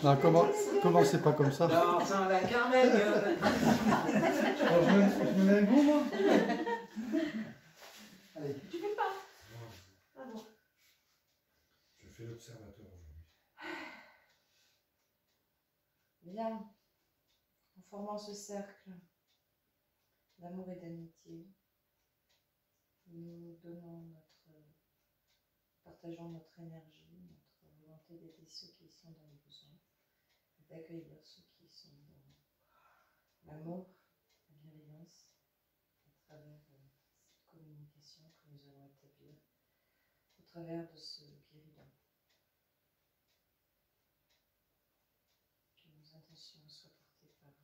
Non, commencez pas comme ça. Non, sans la Carmen. Je me mets un goût, moi. Allez. Tu fais pas? Ah bon. Je fais l'observateur aujourd'hui. Bien. En formant ce cercle d'amour et d'amitié, nous partageons notre énergie, notre volonté d'aider ceux qui sont dans le besoin, d'accueillir ceux qui sont dans l'amour, la bienveillance, à travers cette communication que nous allons établir, au travers de ce guéridon. Que nos intentions soient portées par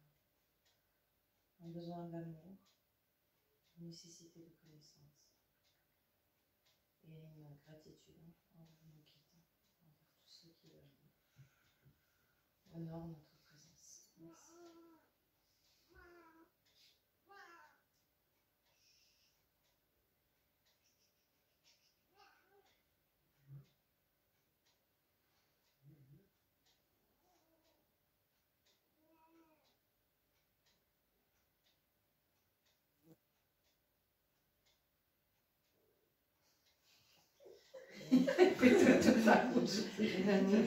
un besoin d'amour, une nécessité de connaissance et une gratitude envers nos guides, envers tous ceux qui honorent notre présence. Merci.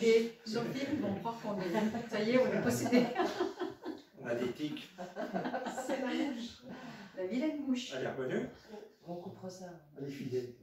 Et Sophie, ils vont croire qu'on est. Ça y est, on est possédé. On a des tics. C'est la mouche. La vilaine mouche. Elle est revenue? On coupera ça. Elle est fidèle.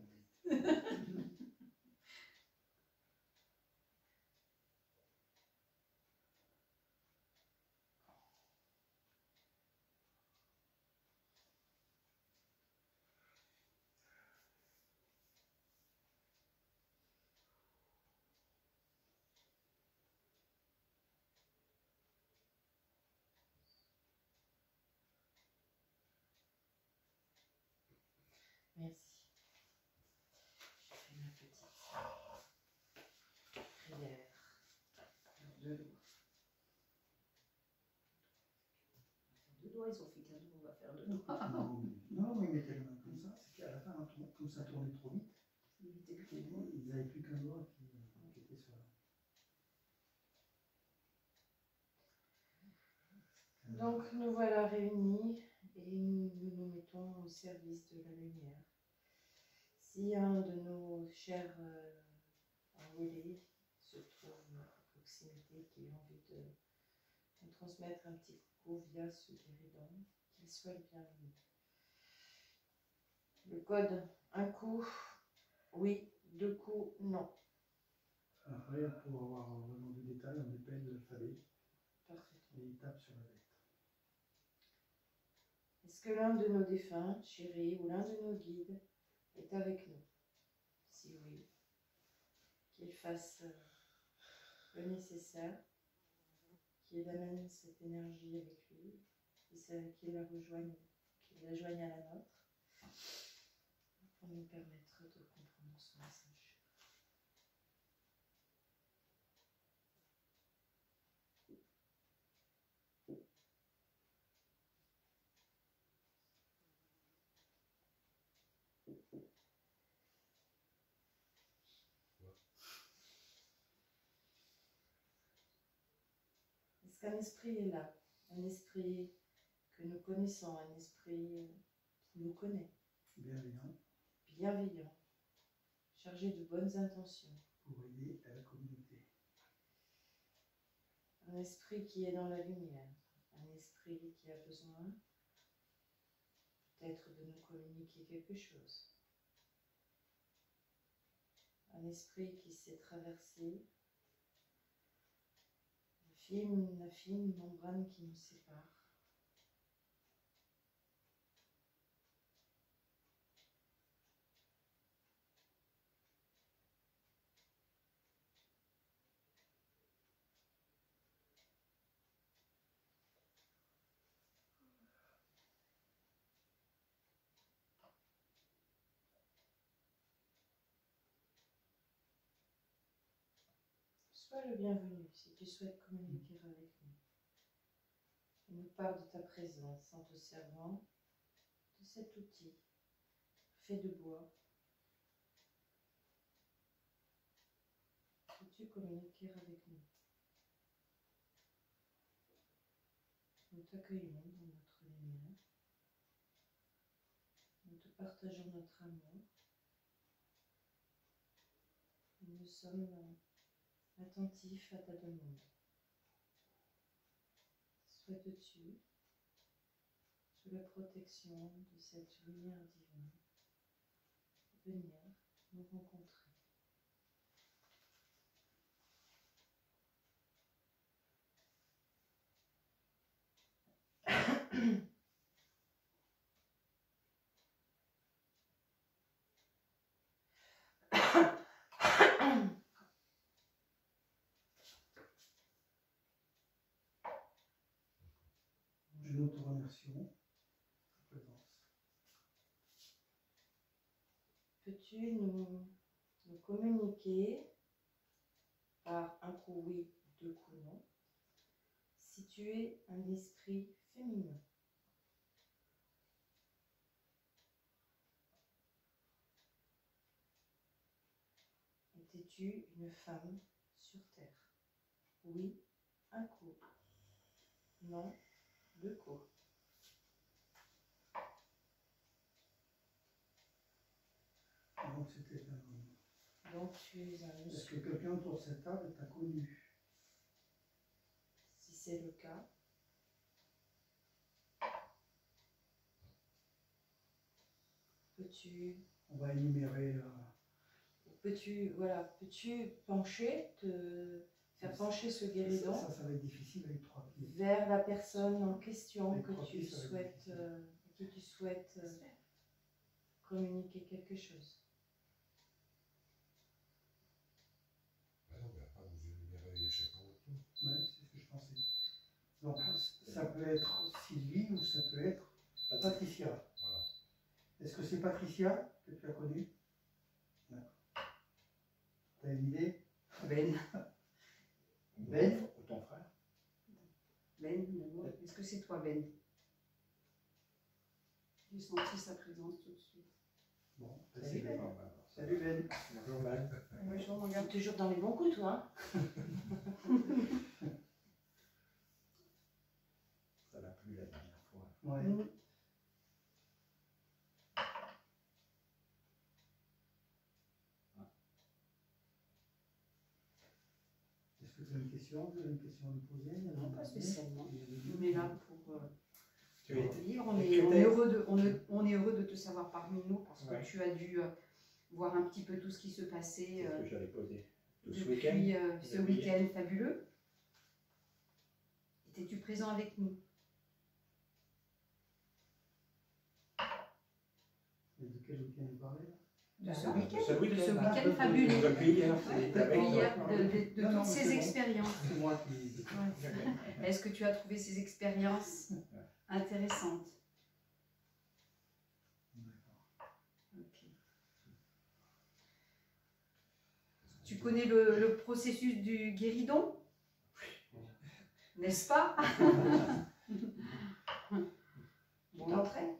Merci. Je fais ma petite prière. Deux doigts, ils ont fait 15 jours, on va faire deux doigts. Non, ils mettaient les mains comme ça, c'est qu'à la fin, comme ça tournait trop vite, ils n'avaient plus qu'un doigt qui était sur la... Donc nous voilà réunis et nous nous mettons au service de la lumière. Si un de nos chers envolés se trouve à proximité, qui a envie de nous transmettre un petit coucou via ce guéridon, qu'il soit le bienvenu. Le code, un coup, oui, deux coups, non. Après, pour avoir vraiment du détail, on épelle l'alphabet Parfaitement. et il tape sur la lettre. Est-ce que l'un de nos défunts, chéris, ou l'un de nos guides est avec nous? Si oui, qu'il fasse le nécessaire, qu'il amène cette énergie avec lui, qu'il la joigne à la nôtre, pour nous permettre de comprendre son message. Est-ce qu'un esprit est là? Un esprit que nous connaissons, un esprit qui nous connaît. Bienveillant. Bienveillant, chargé de bonnes intentions. Pour aider à la communauté. Un esprit qui est dans la lumière, un esprit qui a besoin peut-être de nous communiquer quelque chose. Un esprit qui sait traverser la fine membrane qui nous sépare. Sois le bienvenu si tu souhaites communiquer avec nous. Nous parle de ta présence en te servant de cet outil fait de bois. Peux-tu communiquer avec nous? nous t'accueillons dans notre lumière. Nous te partageons notre amour. Et nous sommes attentifs à ta demande. Souhaites-tu, sous la protection de cette lumière divine, venir nous rencontrer? Nous te remercions de ta présence. Peux-tu nous communiquer par un coup oui, deux coups non, si tu es un esprit féminin? Étais-tu une femme sur terre? Oui, un coup. Non, deux coups. Donc c'était un homme. Donc tu es un Est-ce monsieur. que quelqu'un autour de cette table t'a connu? Si c'est le cas, peux-tu On va énumérer. peux-tu pencher, te faire pencher ce guéridon Ça va être difficile avec 3 pieds. vers la personne en question Avec que 3 tu pieds, ça va être souhaites, difficile. à qui tu souhaites communiquer quelque chose. Ah non, mais après, vous énumérez chacun votre tour. Ouais, c'est ce que je pensais. Donc ça peut être Sylvie ou ça peut être Patricia. Voilà. Est-ce que c'est Patricia que tu as connue? D'accord. Tu as une idée? Ben. Ben? Ou ton frère? Ben, d'abord. Est-ce que c'est toi, Ben? J'ai senti sa présence tout de suite. Bon, Salut, Ben. Salut Ben. Bonjour Ben. Bonjour, mon Tu gars. es toujours dans les bons coups, toi, hein? Ça l'a plu la dernière fois. Ouais. Est-ce que tu as une question? Tu as une question à me poser? Non, pas spécialement. On On est là pour Tu es lire. Et On est heureux de te savoir parmi nous parce que Ouais. tu as dû voir un petit peu tout ce qui se passait C'est ce que j'allais poser. Tout ce week-end. depuis ce le billet. week-end fabuleux. Étais-tu présent avec nous? Et de quel week-end vous parlez? De ce Ah, week-end, de ce week-end. de ce Ah, week-end de- fabuleux. Depuis hier, Ouais, c'est depuis avec hier, toi. de Non, non, toutes mais ces c'est bon. expériences. C'est moi qui. Ouais. Est-ce que tu as trouvé ces expériences intéressantes? Ok. Tu connais le processus du guéridon? N'est-ce pas? Tu t'entraînes?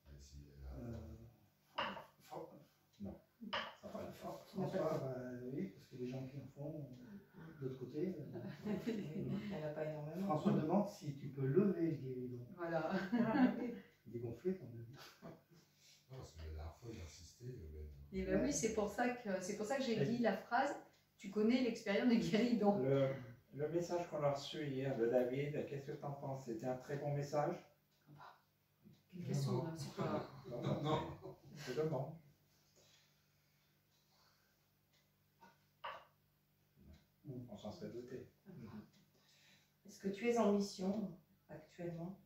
Mais si elle a- Ça va le faire. François, bah, oui, parce que les gens qui en font, de l'autre côté. Elle n'a pas énormément. François demande si tu peux lever le guéridon. Voilà. Il est gonflé quand même. Non, parce que la dernière fois, il a insisté. Ben, Et ben oui, c'est pour ça que j'ai dit la phrase. Tu connais l'expérience du guéridon. Le message qu'on a reçu hier de David, qu'est-ce que tu en penses? C'était un très bon message? Une question, c'est pas. Non. Je te demande. On s'en serait douté. Est-ce que tu es en mission actuellement?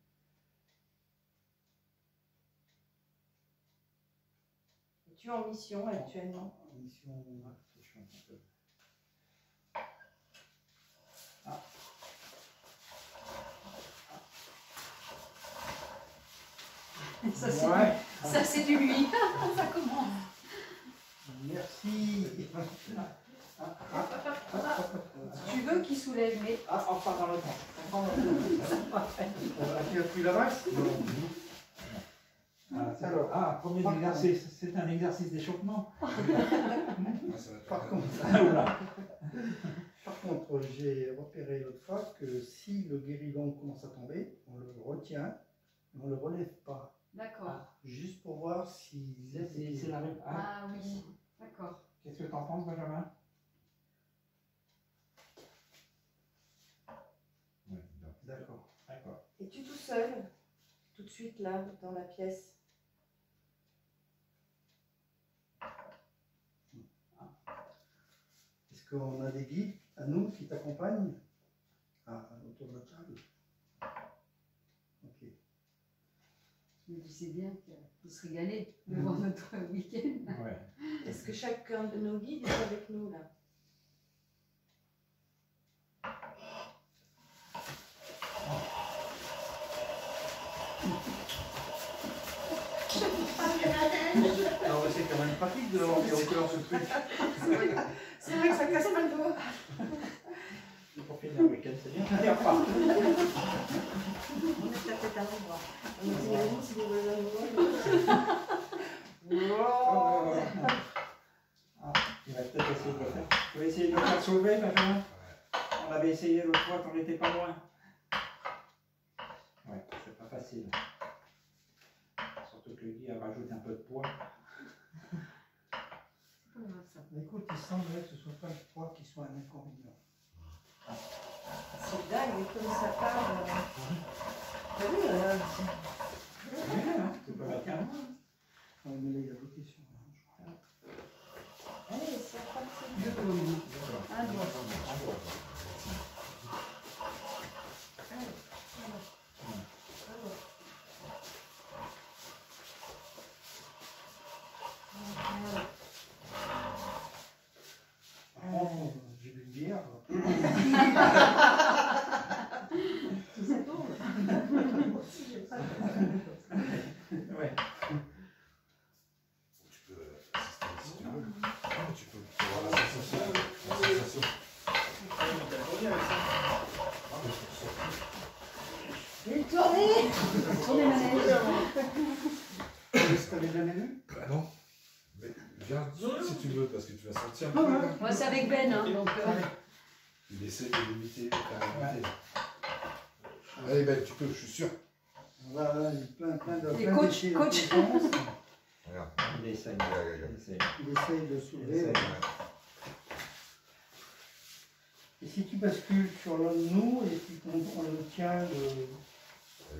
Es-tu en mission actuellement? En mission. Je suis un petit peu. Ça, c'est du lui. Ça commence. Merci. Tu veux qu'il soulève, mais Ah, on repart dans le temps. Tu as pris la vache? Ah, Alors, Ah, premier par exercice, c'est un exercice d'échauffement. Ah, ça va être par contre, Ah, oula. par contre, j'ai repéré l'autre fois que si le guéridon commence à tomber, on le retient, mais on ne le relève pas. D'accord. Juste pour voir s'il laisse les C'est la ré- Ah, Ah oui, d'accord. qu'est-ce que tu en penses, Benjamin? Ouais, bien. D'accord. D'accord. Es-tu tout seul, tout de suite là, dans la pièce? Est-ce qu'on a des guides à nous qui t'accompagnent autour de la table? Ok. Je me disais bien qu'il se régalait devant notre week-end. Ouais. Est-ce que chacun de nos guides est avec nous là? Alors, c'est quand même pratique de l'avoir fait hauteur ce truc. C'est vrai que ça casse pas le doigt. Pour finir le week-end, c'est bien. Allez, on repart. On est peut-être à l'endroit. On imagine si vous voulez Oh. Ah, il va peut-être essayer de le faire. Tu vas essayer de le faire soulever, Benjamin? Ouais. On avait essayé l'autre fois qu'on n'était pas loin. Ouais, c'est pas facile. Surtout que le guide rajoute un peu de poids. C'est pas grave ça. Écoute, il semblerait que ce ne soit pas le poids qui soit un inconvénient. C'est dingue, comme ça part. T'as vu, Ouais, hein, tu peux mettre un. Ah, mais là, il a bloqué sur un, je crois. allez, c'est reparti. Deux pour le moment. Un doigt. Allez, voilà. Voilà. Voilà. Par contre, j'ai bu une bière. Tout ça tombe. Ouais. Tu peux assister si tu veux. Ah, tu peux avoir la sensation. La sensation. Une tournée. Tournez manège. Est-ce que tu n'avais jamais vu? Bah non. Mais viens si tu veux, parce que tu vas sentir un Ah, peu. ouais. Là. Moi c'est avec Ben, hein, donc. Il essaie de limiter la gravité. Allez, Ben, tu peux, je suis sûr. Voilà, il y a plein de Et plein coach, d'essais de coach. puissance. Regarde. Il essaye. Regarde, regarde. Il essaye. Il essaye de soulever. Il essaye. Et si tu bascules sur l'un de nous et puis on le tient le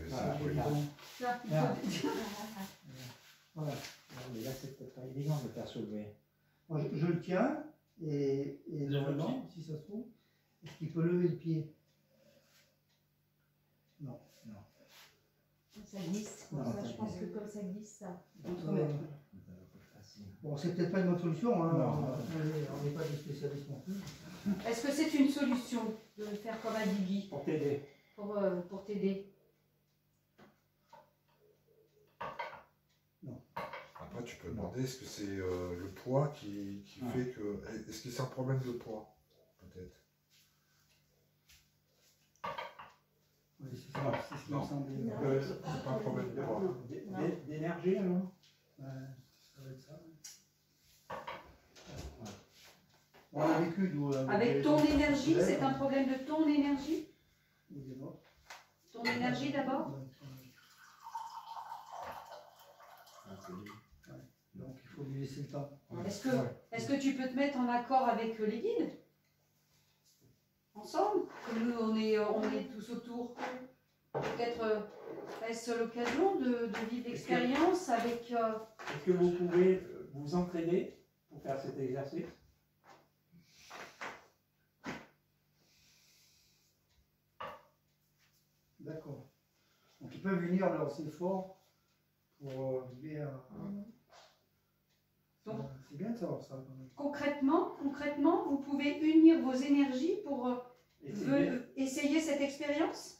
Voilà. guéridon. Ça, il Ah. faut- Voilà. Mais là, c'est peut-être pas évident de le faire soulever. Moi, je le tiens et normalement, si ça se trouve, est-ce qu'il peut lever le pied? Non. Ça glisse. Non, Comme ça, ça je pense que glisse. comme ça glisse, ça. Facile. Bon, c'est peut-être pas une bonne solution, hein. Non. On n'est pas des spécialistes non plus. Est-ce que c'est une solution de le faire comme un Guigui Pour t'aider. pour t'aider? Après, tu peux demander est-ce que c'est le poids qui fait que. Est-ce que c'est un problème de poids? Peut-être. Oui, c'est ça, c'est ce qui me Non. semblait. Non. C'est pas un problème de poids. D'énergie, alors? Ouais, ça va être ça. On a vécu d'où Avec ton énergie, c'est un problème de ton énergie? Ou des nôtres. Ton énergie d'abord? Ouais. Donc il faut lui laisser le temps. Est-ce que tu peux te mettre en accord avec les guides? Ensemble? Comme nous, on est tous autour. Peut-être est-ce l'occasion de vivre l'expérience avec... Est-ce que vous pouvez vous entraîner pour faire cet exercice? D'accord. Donc ils peuvent unir leurs efforts pour arriver à. Donc- C'est bien de savoir ça quand même. Concrètement, vous pouvez unir vos énergies pour Essayez. essayer cette expérience?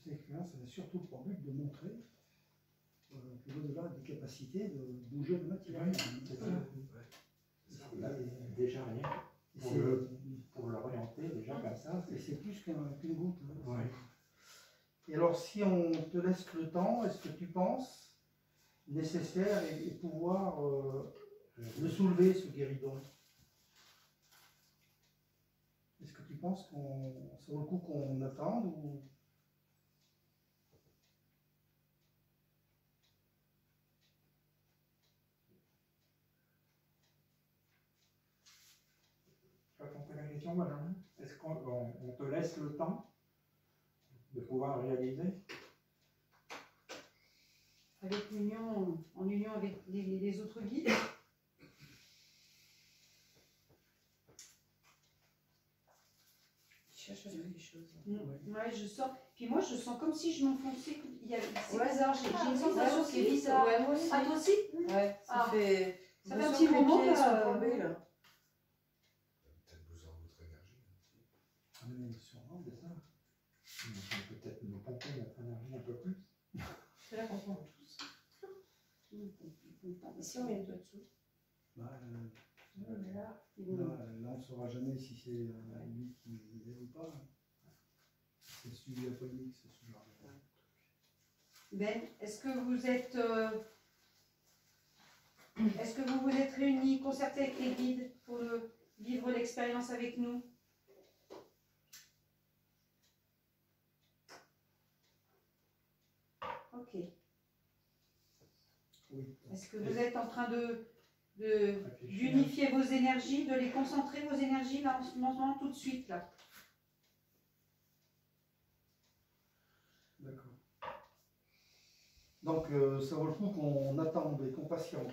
Cette expérience avait surtout pour but de montrer que l'au-delà des capacités de bouger de matière. Oui, c'est ça. Là, déjà rien. Et Pour c'est- pour l'orienter déjà comme ça. et c'est plus qu'une goutte. Hein. Ouais. Et alors, si on te laisse le temps, est-ce que tu penses nécessaire et pouvoir le soulever, ce guéridon? Est-ce que tu penses qu'on ça vaut le coup qu'on attende ou... Tu as compris la question, Benjamin? Est-ce qu'on te laisse le temps de pouvoir réaliser? Avec l'union, en union avec les autres guides. Je cherche à faire des choses. Ouais, je sens. Puis moi, je sens comme si je m'enfonçais. C'est Ouais. bizarre, j'ai une sensation Ouais, qui est bizarre. Ouais, moi aussi. Ah, toi aussi? Ouais, ça Ah. fait. Ça je fait un sens petit que mes moment, pieds là, sont tombés, là. Peut-être besoin d'autres énergies. Ah, mais sûrement, c'est ça. On peut peut-être nous pomper notre énergie un peu plus. C'est là qu'on prend tous. Et si on met le doigt dessous? Bah, Là, là, on ne saura jamais si c'est lui qui est ou pas. C'est le suivi aquanique, c'est ce genre de... Ben, est-ce que vous êtes réunis, concertés avec les guides pour vivre l'expérience avec nous? Ok. Oui. Est-ce que vous êtes en train d'unifier vos énergies, de les concentrer, vos énergies, là, en ce moment, tout de suite, là? D'accord. Donc, ça vaut le coup qu'on attende et qu'on patiente.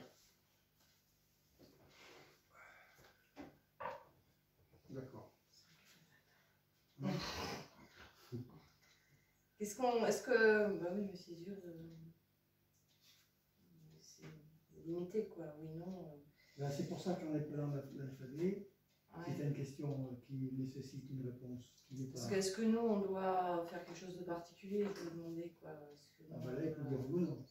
D'accord. Est-ce que. Bah oui, mais c'est dur de. C'est limité, quoi. Oui, non. Ben, c'est pour ça qu'on est plein l'alphabet. Ouais. C'est une question qui nécessite une réponse qui n'est pas... Parce que est-ce que nous, on doit faire quelque chose de particulier et te demander, quoi? Est-ce que Ah ben là, il faut dire oui ou non.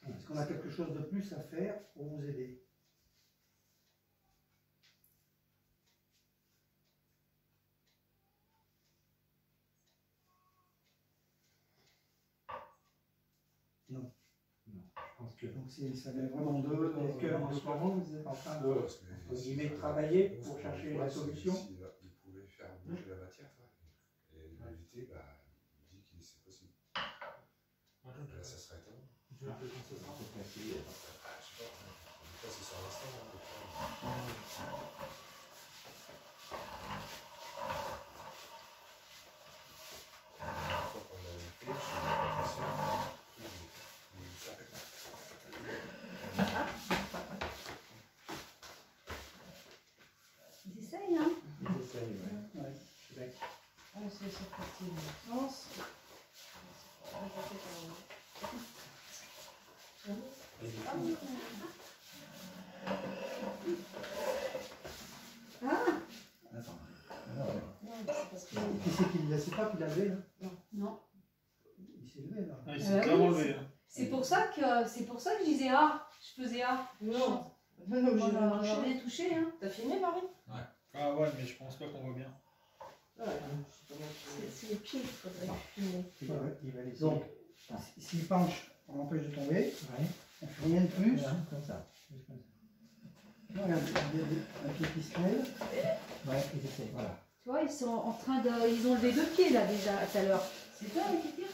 Est-ce qu'on a quelque chose de plus à faire pour vous aider? Non. Non, je pense que. Donc ça vient vraiment d'eux. Est-ce qu'en ce moment, vous êtes en train de, Parce que entre si guillemets, ça- travailler je pense pour que chercher le la point, c'est solution? Il pouvait faire bouger la matière. Et l'éviter, bah, il dit que c'est possible. Là, ça serait étonnant. C'est facile. Je sais pas, en tout cas, c'est sur l'instant. Hein, le point. La dernière fois qu'on l'avait fait, je suis pas sûr. Il s'arrête. Ils essayent, hein? Ils essayent, ouais. Ouais. Je suis d'accord. Ah, c'est facile. Non, c'est. Et du Ah, coup, oui. attends. Non, mais c'est parce que. Qui c'est qui ne laissait pas qu'il a levé là? Non. Il s'est levé là. Ah, il oui, s'est clairement levé. hein. C'est pour ça que je disais ah, je faisais ah. Non, non, Moi, j'ai rien touché, hein. T'as filmé, Marie? Ah ouais, mais je pense pas qu'on voit bien. Ouais, c'est les pieds qu'il faudrait filmer. Il va laisser. Donc, s'il penche, on l'empêche de tomber. Ouais. On ne fait rien de plus. Voilà, comme ça. Juste comme ça. Non, regarde, il y a un pied qui se lève. Ouais, ils essayent, voilà. Tu vois, ils sont en train de. Ils ont levé 2 pieds là déjà tout à l'heure. C'est toi qui tire?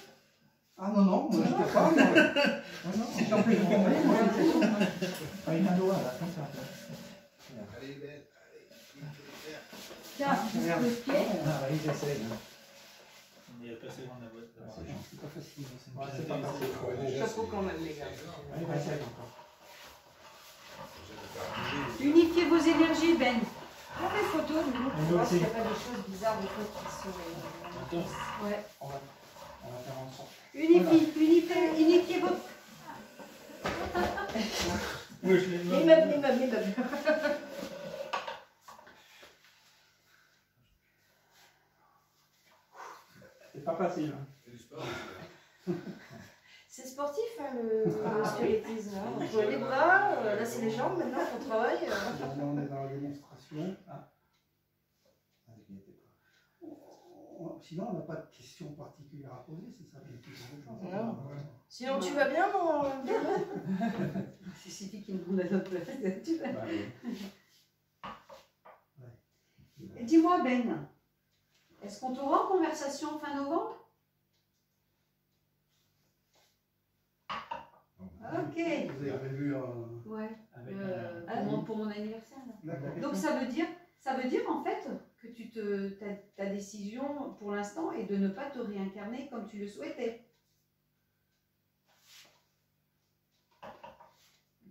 Ah non, non, moi je ne peux pas. Moi. Non, non, Si j'empêche de tomber, moi je fais ça. Avec un doigt, là, comme ça. Allez, Ben, allez, il faut le faire. Tiens, Regarde. 2 pieds. Ah, bah, ils essayent. Hein. Il est passé dans la boîte. C'est pas facile. Ouais, c'est pas facile. Ah ouais, déjà, Chapeau c'est- quand même, les gars. Allez, va essayer encore. Déjà de faire bouger. Unifiez vos énergies, Ben. Prends des photos, nous, nous pour voir aussi. s'il n'y a pas des choses bizarres des fois qui sont. Attends. Ouais. On va faire en sorte. Unifiez vos. Oui, je l'ai mis. L'immeuble. C'est pas facile. Hein. C'est du sport. C'est sportif, hein, le spiritisme. Hein. On joue les bras, là c'est les jambes, maintenant on travaille. Là, on est dans la démonstration. sinon, on n'a pas de questions particulières à poser, c'est ça. Non. Sinon, tu vas bien, mon Ben? C'est Sylvie qui demande à notre place. Tu vas. Bah, oui. Et dis-moi, Ben, est-ce qu'on t'aura en conversation fin novembre? Ok. Vous avez prévu un... Ouais. Avec Pour mon anniversaire. Là. D'accord. Donc ça veut dire en fait que ta décision pour l'instant est de ne pas te réincarner comme tu le souhaitais.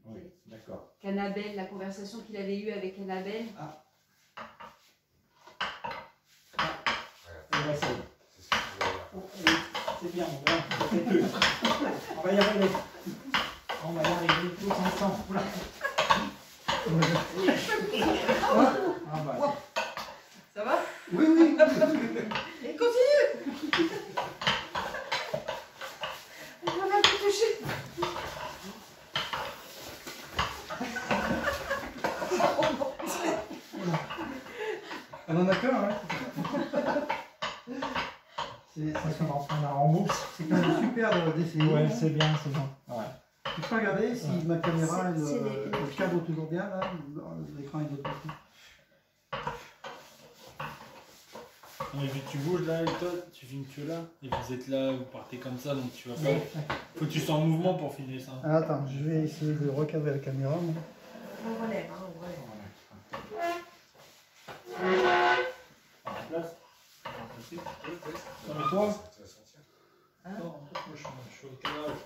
Oui, d'accord. Qu'Annabelle, la conversation qu'il avait eue avec Annabelle. On va essayer. C'est ce que je voulais dire. C'est bien, on va y arriver. On va y arriver tous ensemble. Oula. Ah bah. Ça va? Oui, oui. Et continue! On va même te toucher. On en a qu'un, hein. C'est On va en prendre un en boucle. c'est quand même super d'essayer. Ouais, c'est bien, c'est bien. Ouais. Tu peux regarder si ma caméra, C'est le cadre toujours bien, là, l'écran est de l'autre côté. Mais vu que tu bouges là et toi, tu filmes que là. Et vous êtes là, vous partez comme ça, donc tu vas pas. Faut que tu sois en mouvement pour filmer ça. Ah, attends, je vais essayer de recadrer la caméra. Moi. On relève, hein, on relève. En place. Oui, oui. Non, mais toi Tu vas sentir. Hein? Non, en fait, moi je suis au calage.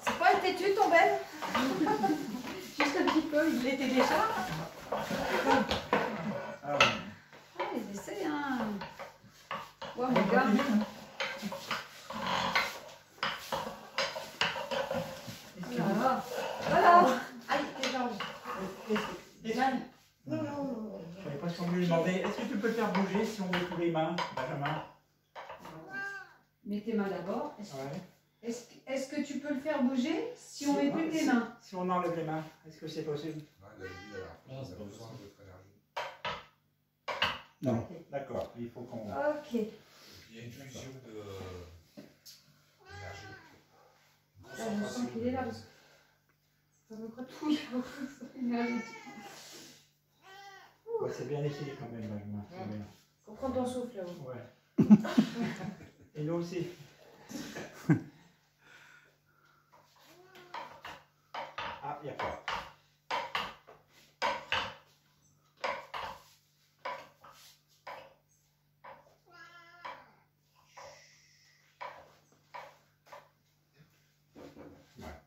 C'est pas une têtue, ton Ben? Juste un petit peu, il l'était déjà. Ah ouais. Ah, les essais, hein. Ouais, mon gars. Voilà. Voilà. Aïe, tes jambes. Non, non, non. J'avais presque envie de lui demander, est-ce que tu peux faire bouger si on met tous les mains, Benjamin? Mets tes mains d'abord. Ouais. Est-ce que tu peux le faire bouger si on met plus tes mains? Si on enlève les mains, est-ce que c'est possible? Ouais, il avait dit la dernière fois Non, qu'on c'est a pas besoin de possible. votre énergie. Non. D'accord, il faut qu'on... Ok. Et puis il y a une fusion d'énergie. Là, je sens qu'il est là parce que ça me gratouille. Énergétique. Ouais, c'est bien essayé quand même, Benjamin. C'est bien. Faut prendre ton souffle là-haut. Ouais. Et nous aussi. Ah, il y a quoi? Ben,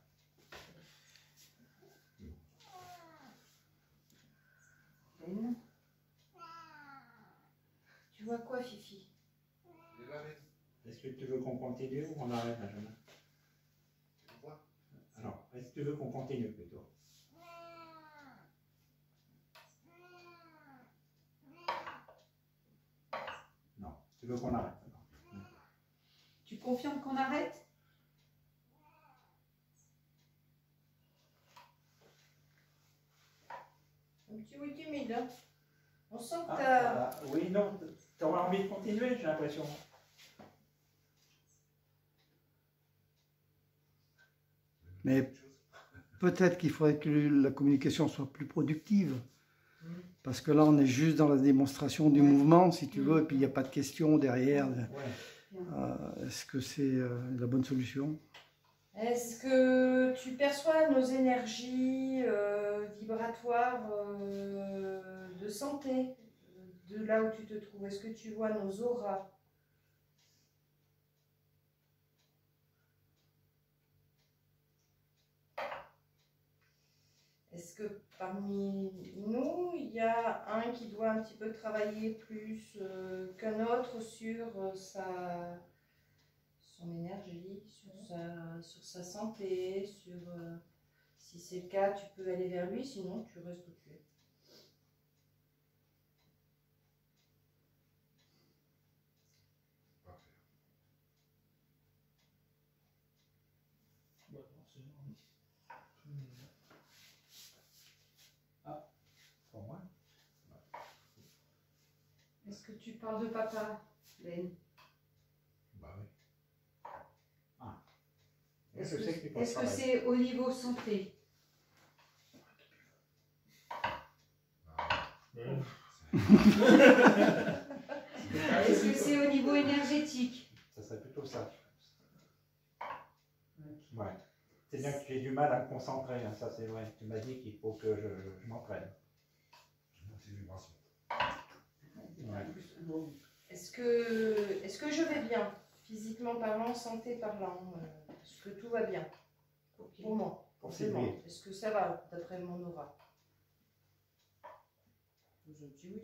Tu vois quoi, Fifi? Il est là, mais Est-ce que tu veux qu'on continue ou on arrête, Benjamin? tu le vois. Alors, est-ce que tu veux qu'on continue plutôt? Non, tu veux qu'on arrête alors? tu confirmes qu'on arrête? Un petit oui timide, hein? On sent que Ah, t'as... oui, non, tu auras envie de continuer, j'ai l'impression. Mais Autre chose. peut-être qu'il faudrait que la communication soit plus productive. Parce que là, on est juste dans la démonstration du mouvement, si tu veux, et puis il n'y a pas de questions derrière. Ouais. Est-ce que c'est la bonne solution? Est-ce que tu perçois nos énergies vibratoires de santé de là où tu te trouves? Est-ce que tu vois nos auras? Est-ce que parmi nous, il y a un qui doit un petit peu travailler plus qu'un autre sur son énergie, sur sa santé, si c'est le cas, tu peux aller vers lui, sinon tu restes où tu es. pas forcément. Pour moi. Est-ce que tu parles de papa, Ben? Bah oui. Est-ce Je sais que tu peux est-ce que travailler. c'est au niveau santé? Est-ce que c'est au niveau énergétique? Ça serait plutôt ça. Ouais. C'est bien que j'ai du mal à me concentrer, hein, ça c'est vrai. Tu m'as dit qu'il faut que je m'entraîne. Monter vibration. Ouais. Est-ce que je vais bien, physiquement parlant, santé parlant? Est-ce que tout va bien pour moi? Pour Forcément. Sylvie. Est-ce que ça va d'après mon aura? Je dis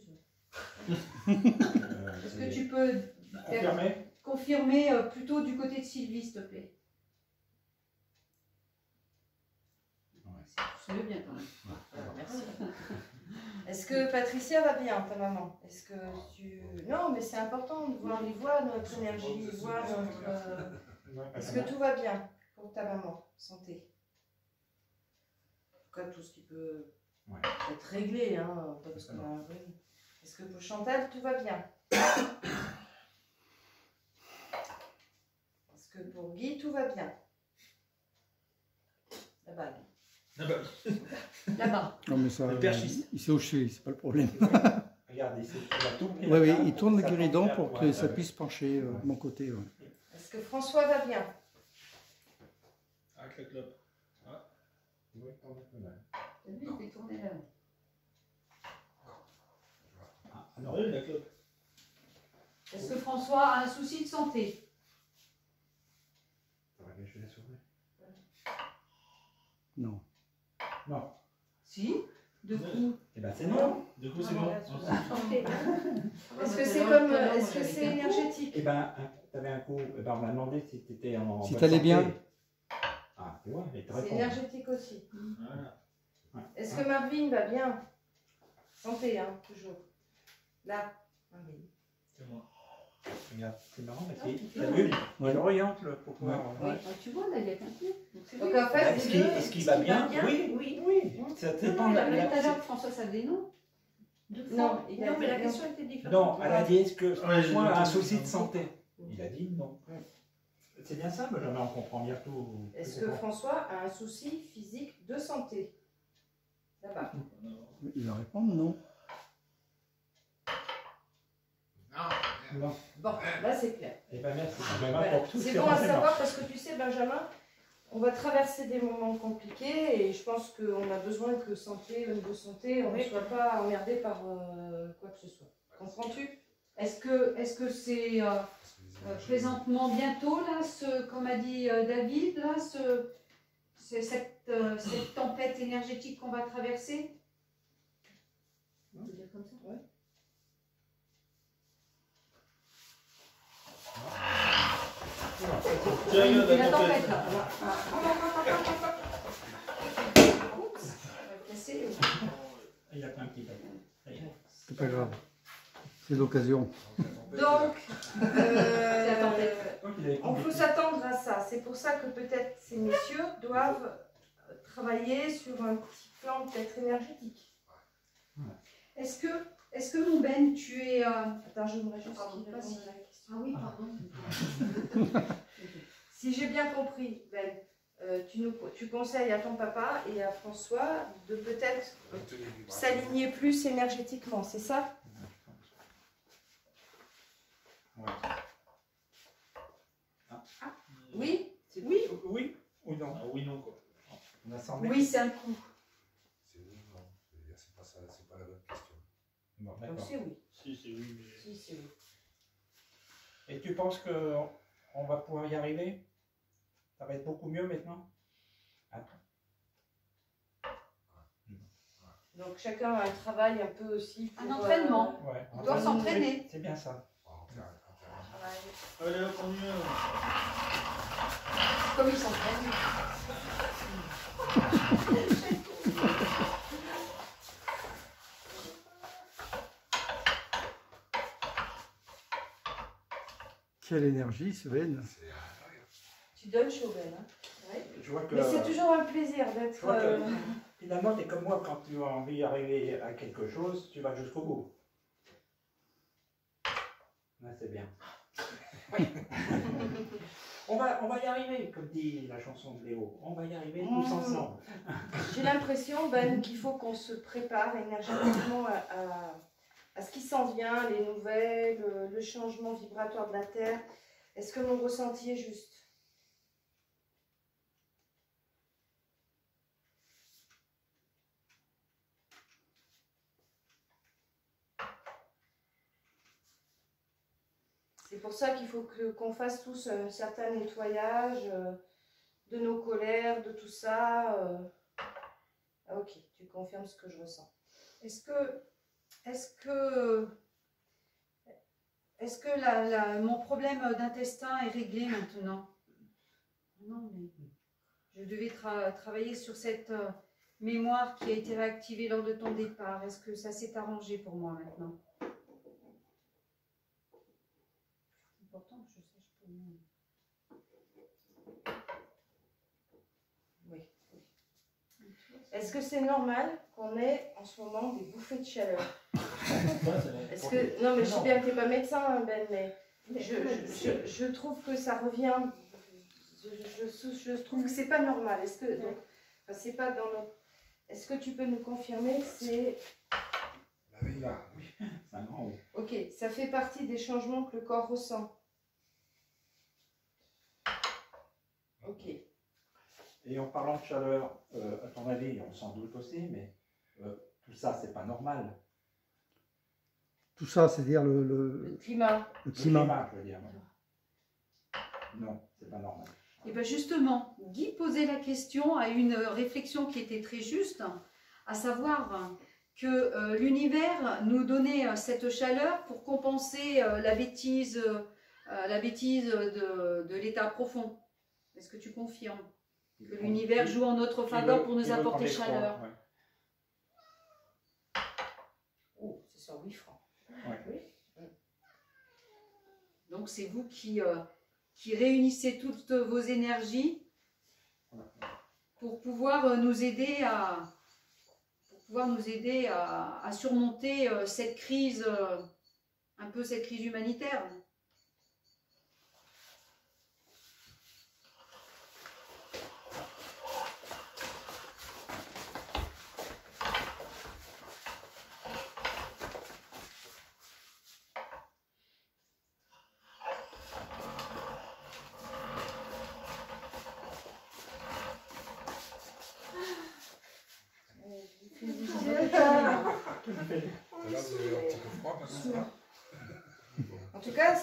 oui, Est-ce que tu peux confirmer? Confirmer plutôt du côté de Sylvie, s'il te plaît. Tu savais bien quand même. Ouais. Merci. Est-ce que Patricia va bien, ta maman? Est-ce que tu... Non, mais c'est important de voir, ils voient notre énergie, ils voient notre... Est-ce que tout va bien pour ta maman? Santé. En tout cas, tout ce qui peut être réglé, hein, pas parce qu'on a un vrai. Est-ce que pour Chantal, tout va bien? Est-ce que pour Guy, tout va bien? La bague. Ah bah, Là-bas. Non, mais ça, Le perchiste. il s'est hoché, c'est pas le problème. Regarde ici, il a tout pris Oui, oui, la table, il tourne le ça guéridon tombe pour bien. que Ouais, ça ouais. puisse pencher de mon côté. Ouais. Est-ce que François va bien? avec la clope. Oui, on est pas mal. T'as vu, il fait tourner là. Ah, Ah non. oui, la clope. Est-ce que François a un souci de santé? Faudrait que je la souris. Non. Non. Si. De coup. Eh ben c'est non. Du coup, c'est bon. Est-ce que c'est comme... Est-ce que c'est énergétique? Eh ben, t'avais un coup. Eh ben, on m'a demandé si t'étais en. Si bonne t'allais santé. bien. Ah, tu vois, mais te C'est réponds. énergétique aussi. Voilà. Est-ce que Marvin va bien? Santé, hein, toujours. Là, Marvin. C'est moi. Regarde, c'est marrant parce qu'il t'as vu, il oriente le pour pouvoir. Oui. Ah, tu vois, là, il y a qu'un coup. Donc en fait, Est-ce les qu'il deux, est-ce qu'il va bien? Oui, Oui. oui. Ça dépend de Non, il a la. tout à l'heure François Savénon. Non, il a Non, mais la dit question était différente. Non, elle a dit est-ce que Ouais, j'ai François a un noté. souci de santé? Il a dit non. C'est bien ça, Benjamin, on comprend bien tout. Est-ce que François a un souci physique de santé? Là-bas. Il va répondre non. Non. Bon, là c'est clair. Eh ben merci Benjamin Voilà. pour tout C'est ces bon à renseignements. savoir parce que tu sais, Benjamin, on va traverser des moments compliqués et je pense qu'on a besoin que santé, au niveau santé, on ne soit pas emmerdé par quoi que ce soit. Comprends-tu? Est-ce que c'est présentement bientôt, là, comme a dit David, là, c'est cette tempête énergétique qu'on va traverser? On peut dire comme ça? Ouais. Tiens, C'est la la tempête, tempête. là. Oups, on va casser. Il y a plein de petits papiers. C'est pas grave. C'est l'occasion. Donc, la tempête. on peut s'attendre à ça. C'est pour ça que peut-être ces messieurs doivent travailler sur un petit plan peut-être énergétique. Est-ce que mon Ben, tu es... Attends, je me juste Pardon, répondre vas-y. à la question. Ah oui, pardon. Si j'ai bien compris, Ben, tu conseilles à ton papa et à François de peut-être s'aligner plus énergétiquement, c'est ça? Ouais. Oui? Oui, oui ou non? Ah oui, non, quoi. On a semblé. Oui, c'est un coup. C'est oui ou non? C'est-à-dire, c'est pas ça, c'est pas la bonne question. Bon, Donc d'accord. c'est oui. Si, c'est oui, mais. Si, c'est oui. Et tu penses que on va pouvoir y arriver? Ça va être beaucoup mieux maintenant? Attends. Donc chacun a un travail un peu aussi. Un pour, entraînement. Ouais. Il doit s'entraîner. C'est bien ça. On va en faire un travail. Allez, hop, on y va. Comme il s'entraîne. Quelle énergie, Sven. C'est à l'intérieur. Tu donnes Chauvel, hein? Ouais. je vois que... Mais c'est toujours un plaisir je d'être... vois que, finalement, tu es comme moi, quand tu as envie d'arriver à quelque chose, tu vas jusqu'au bout. Ouais, c'est bien. on va y arriver, comme dit la chanson de Léo. On va y arriver tous ensemble. J'ai l'impression, Ben, qu'il faut qu'on se prépare énergétiquement à ce qui s'en vient, les nouvelles, le changement vibratoire de la Terre. Est-ce que mon ressenti est juste? C'est pour ça qu'il faut qu'on fasse tous un certain nettoyage de nos colères, de tout ça. Ah, ok, tu confirmes ce que je ressens. Est-ce que mon problème d'intestin est réglé maintenant? Non, mais je devais travailler sur cette mémoire qui a été réactivée lors de ton départ. Est-ce que ça s'est arrangé pour moi maintenant? C'est important que je sache pour moi. Oui. Est-ce que c'est normal qu'on ait en ce moment des bouffées de chaleur? Est-ce que... Non, mais je sais bien que tu n'es pas médecin, hein, Ben, mais je trouve que ça revient. Je trouve que c'est pas normal. Est-ce que donc, enfin, c'est pas dans notre... Est-ce que tu peux nous confirmer que c'est... Oui, c'est un grand oui. Ok, ça fait partie des changements que le corps ressent. Ok. Et en parlant de chaleur, à ton avis, on s'en doute aussi, mais tout ça, c'est pas normal. Tout ça, c'est-à-dire Le climat. le Le climat. climat, je veux dire. Non, c'est pas normal. Et bien justement, Guy posait la question à une réflexion qui était très juste, à savoir que l'univers nous donnait cette chaleur pour compenser la bêtise de l'état profond. Est-ce que tu confirmes que l'univers joue en notre faveur pour nous apporter chaleur? Ouais. Oh, c'est 108 francs. Ouais. Oui. Donc c'est vous qui réunissez toutes vos énergies pour pouvoir nous aider à surmonter cette crise, un peu cette crise humanitaire. Là, vous avez un petit peu froid maintenant. En tout cas,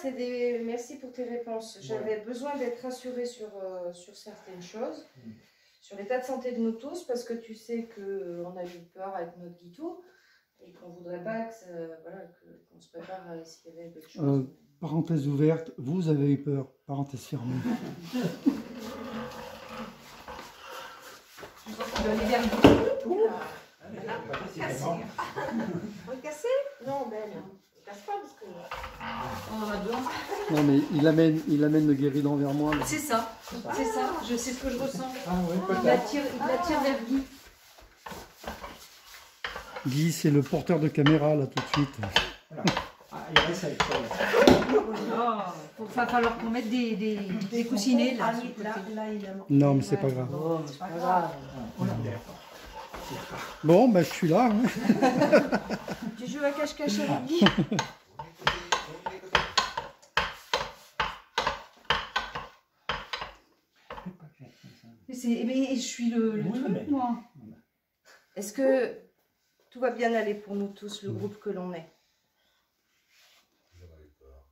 merci pour tes réponses. J'avais besoin d'être rassurée sur certaines choses, sur l'état de santé de nous tous, parce que tu sais qu'on a eu peur avec notre Guitou et qu'on ne voudrait pas qu'on se prépare à s'il y avait d'autres choses. Parenthèse ouverte, vous avez eu peur. Parenthèse fermée. Les verres Recassé? Non, Ben, ne casse pas parce que... on en a besoin. Non mais il amène le guéridon vers moi. Là. C'est ça, je sais ce que je ressens. Ah oui, Il l'attire vers Guy. Guy, c'est le porteur de caméra là tout de suite. Voilà. Ah, il reste avec toi. Il va falloir qu'on mette des coussinets là. Non mais c'est pas grave. Non, c'est pas grave. Bon, ben je suis là. Hein. Tu joues à cache-cache avec Guy? Mais je suis le truc, moi. Est-ce que tout va bien aller pour nous tous, le groupe que l'on est? J'aurais eu peur.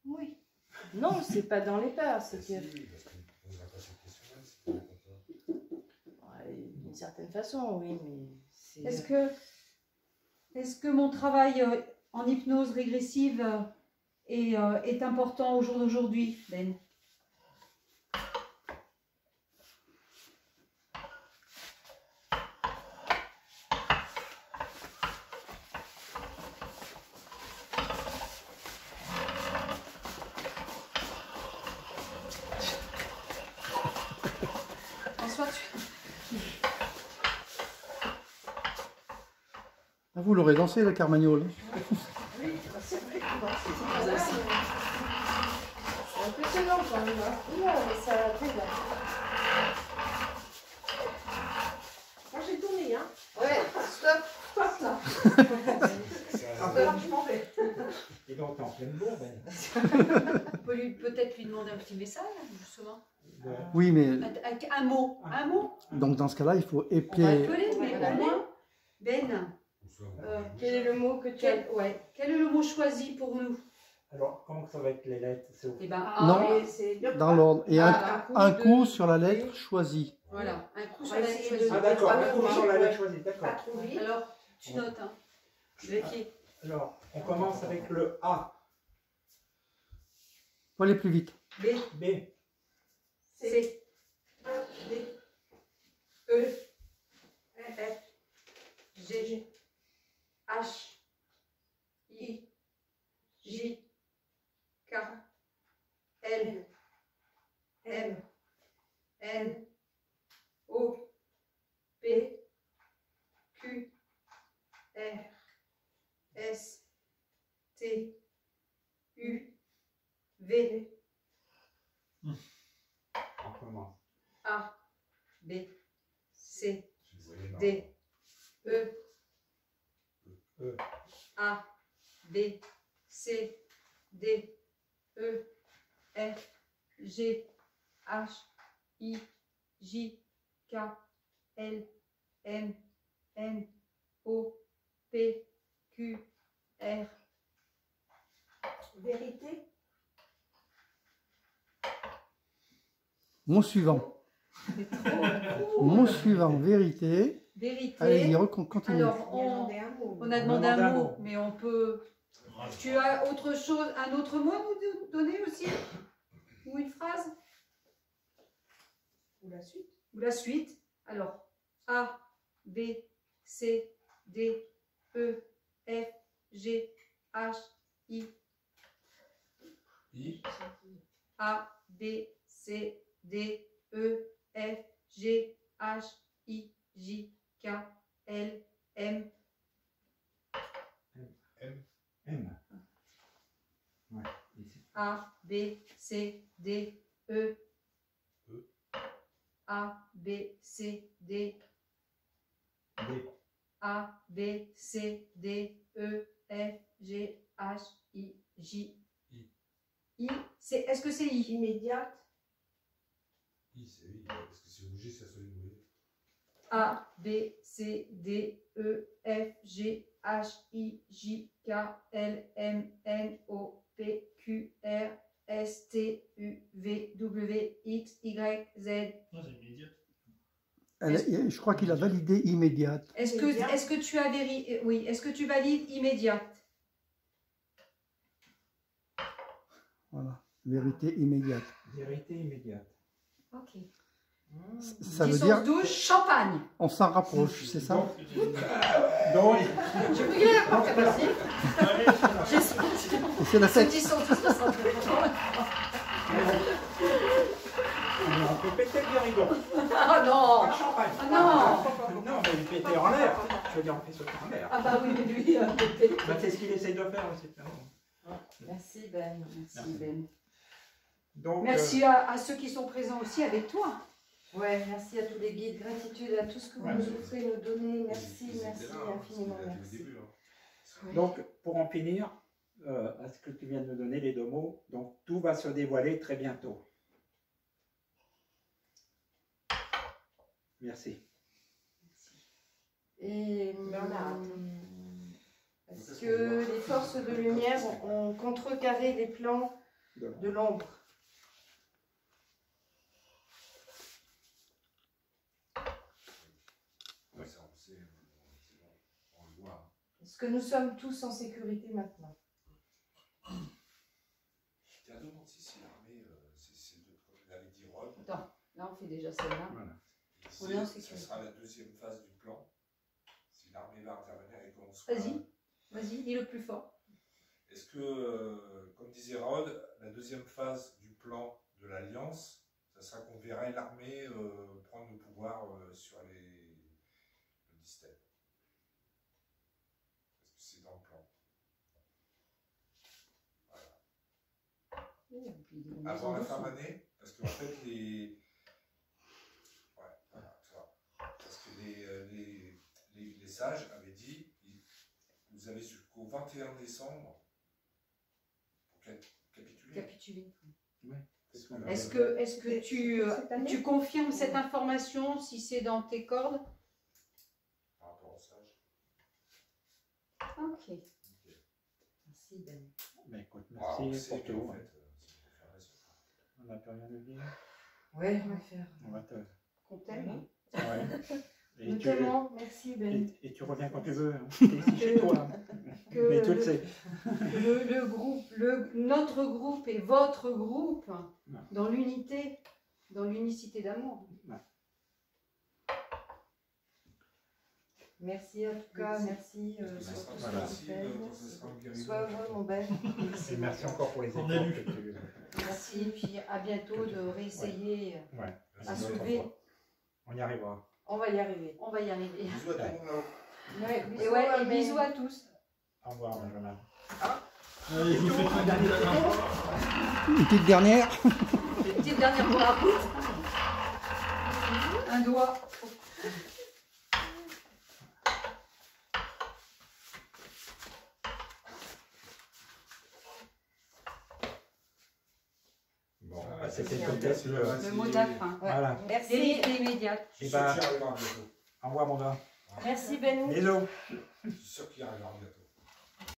Oui. Non, c'est pas dans les peurs, c'est Si, que... parce qu'on ne posera pas cette question-là si tu n'avais pas peur. Ouais, d'une certaine façon, oui, mais c'est... Est-ce que mon travail en hypnose régressive est important au jour d'aujourd'hui, Ben? vous l'aurez dansé, le carmagnole. Oui, c'est vrai qu'on danse, c'est impressionnant quand même. Hein. Oula, mais ça brille là. Moi j'ai tourné, hein. Ouais, stop, stop là. Je m'en vais. Et donc, t'es en pleine bourre, Ben. On peut peut-être lui demander un petit message, justement. Oui, mais Un mot. Un mot. donc dans ce cas-là, il faut On va épeler. appeler, mais au moins, Ben, Quel est le mot que tu as? quel est le mot choisi pour nous? Alors, comment que ça va être les lettres? C'est au- Eh ben, Non. Dans l'ordre. Et un coup sur la lettre choisie. Voilà, un coup On sur va la essayer lettre de- choisie. Ah d'accord, Ah, un coup oui, sur la ouais. lettre choisie, d'accord. Pas trop vite. Alors, tu notes, hein. Vérifier. Alors, on commence avec le A, Faut aller plus vite. B, B, C, D, E, F, G, H, I, J, K, L, M, N, O, P, Q, R, S, T, U, V, on commence. A, B, C, Je voyais, non. D, E, E, A, B, C, D, E, F, G, H, I, J, K, L, M, N, O, P, Q, R. Vérité. Mot suivant. Mot suivant, vérité. Vérité. Allez-y, continue. Alors, On a demandé un mot. on a demandé un mot, mais on peut. Tu as autre chose, un autre mot à nous donner aussi? Ou une phrase? Ou la suite. Ou la suite? Alors, A, B, C, D, E, F, G, H, I. I. A, B, C, D, E, F, G, H, I, J, K, L, M. M. M. Ouais, ici. A, B, C, D, E. A, B, C, D. D. A, B, C, D, E, F, G, H, I, J. I, c'est, est-ce que c'est I? Immédiate. I, c'est I. Parce que si vous bougez, ça soit une bouée. A, B, C, D, E, F, G, H, I, J, K, L, M, N, O, P, Q, R, S, T, U, V, W, X, Y, Z. Non, c'est immédiat. Je crois qu'il a validé immédiate. Est-ce que tu as oui, est-ce que tu valides immédiate? Voilà. Vérité immédiate. Vérité immédiate. Ok. Ça veut 10, dire 11, 12, champagne. on s'en rapproche, c'est ça? Donc, Je me regarde la porte, vas-y. J'ai senti. Et c'est la C'est fête. 10, 11, 12, on peut péter le guéridon. Ah non. Pas de champagne. Ah non. Non, mais il pétait en l'air. Je veux dire, on fait sauter en l'air. Ah bah oui, mais lui, Bah, c'est ce qu'il essaye de faire aussi. Merci Ben. Merci Ben. Donc, Merci à ceux qui sont présents aussi avec toi. Ouais, merci à tous les guides. Gratitude à tout ce que vous nous offrez, nous donnez. Merci, Ils merci étaient là, hein, infiniment. c'était là dès le Merci. début, hein. Oui. donc, pour en finir, à ce que tu viens de me donner, les 2 mots, donc tout va se dévoiler très bientôt. Merci. Et Bernard. est-ce que les forces de lumière ont contrecarré les plans de l'ombre? Ouais, ça, on sait, c'est bon, on le voit. Est-ce que nous sommes tous en sécurité maintenant? Je te demande si l'armée, c'est de, comme il avait dit Rod, Attends, là on fait déjà celle-là. Voilà. On est en ça sécurité. sera la deuxième phase du plan. Si l'armée va intervenir et qu'on sera... Vas-y, dis le plus fort. Est-ce que, comme disait Rod, la deuxième phase du plan de l'Alliance, ça sera qu'on verrait l'armée prendre le pouvoir sur le Distel? avant la fin d'année, parce qu'en fait, les. Ouais, voilà, tu vois. Parce que les sages avaient dit vous avez jusqu'au 21 décembre pour capituler. Capituler. Ouais. Est-ce que tu confirmes cette information si c'est dans tes cordes? Par rapport aux sages. Ok. Merci Ben. Mais écoute, Alors, merci pour c'est tout. en hein. fait, c'est une confirmation. On n'a plus rien à dire. Ouais, on va faire. On va te. Qu'on t'aime. Ouais. Et Nous tu... t'aimons, merci Ben. et tu reviens quand tu veux. Hein. T'es ici chez toi. Hein. Mais tu le sais. Le groupe, notre groupe et votre groupe Ouais. dans l'unité, dans l'unicité d'amour. Merci en tout cas, merci Ça sur sera tout Voilà. ce que tu fais. ça sera une guérison. Sois heureux mon Ben. Et merci encore pour les On efforts a lu. que tu... Merci, et puis à bientôt de réessayer Ouais. à Merci. soulever. On y arrivera. On va y arriver. On va y arriver. Bisous à tout le monde là-haut. Ouais, Et ouais, et Ben. bisous à tous. Au revoir, Benjamin. Allez, je vous fais un dernier Une petite dernière. Petite dernière fois. Un doigt. Bon, C'était Merci. peut-être Le mot de la fin. Ouais. Voilà. Merci. Vérité immédiate. Je Et suis sûr bah- qu'il arrivera bientôt. Au revoir, mon gars. Merci Ben. Bisous. Je suis sûr qu'il arrivera bientôt.